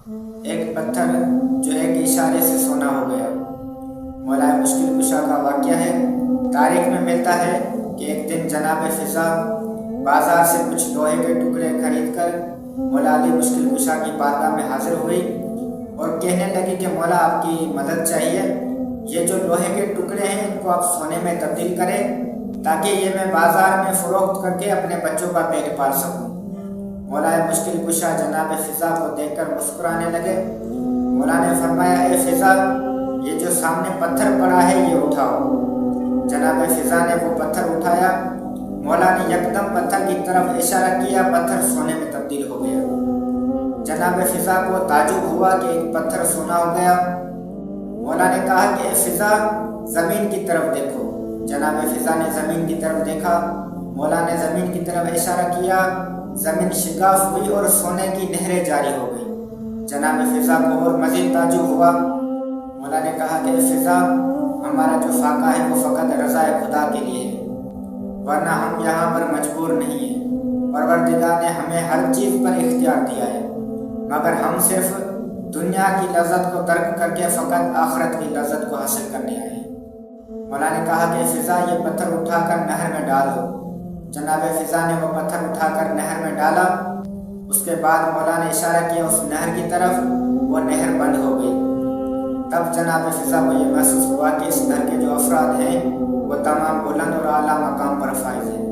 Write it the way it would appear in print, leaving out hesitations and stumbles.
ایک پتھر جو ایک اشارے سے سونا ہو گیا۔ مولا مشکل کشا کا واقعہ ہے۔ تاریخ میں ملتا ہے کہ ایک دن جناب فضا بازار سے کچھ لوہے کے ٹکڑے خرید کر مولا علی مشکل کشا کی بارگاہ میں حاضر ہوئی اور کہنے لگی کہ مولا آپ کی مدد چاہیے، یہ جو لوہے کے ٹکڑے ہیں ان کو آپ سونے میں تبدیل کریں تاکہ یہ میں بازار میں فروخت کر کے اپنے بچوں کا پیٹ پال سکوں۔ مولا مشکل کشا جناب فضا کو دیکھ کر مسکرانے لگے۔ مولا نے فرمایا، اے فضا، یہ جو سامنے پتھر پڑا ہے یہ اٹھاؤ۔ جناب فضا نے وہ پتھر اٹھایا۔ مولا نے یکدم پتھر کی طرف اشارہ کیا، پتھر سونے میں تبدیل ہو گیا۔ جناب فضا کو تعجب ہوا کہ ایک پتھر سونا ہو گیا۔ مولا نے کہا کہ اے فضا، زمین کی طرف دیکھو۔ جناب فضا نے زمین کی طرف دیکھا۔ مولا نے زمین کی طرف اشارہ کیا، زمین شگاف ہوئی اور سونے کی نہریں جاری ہو گئی۔ جناب فضا کو اور مزید تعجب ہوا۔ مولا نے کہا کہ اے فضا، ہمارا جو فاقہ ہے وہ فقط رضا خدا کے لیے ہے، ورنہ ہم یہاں پر مجبور نہیں ہیں۔ پروردگار نے ہمیں ہر چیز پر اختیار دیا ہے، مگر ہم صرف دنیا کی لذت کو ترک کر کے فقط آخرت کی لذت کو حاصل کرنے آئے ہیں۔ مولا نے کہا کہ فضا، یہ پتھر اٹھا کر نہر میں ڈال دو۔ جناب فضا نے وہ پتھر اٹھا کر نہر میں ڈالا۔ اس کے بعد مولا نے اشارہ کیا اس نہر کی طرف، وہ نہر بند ہو گئی۔ تب جناب فضا کو یہ محسوس ہوا کہ اس گھر کے جو افراد ہیں وہ تمام بلند اور اعلیٰ مقام پر فائز ہیں۔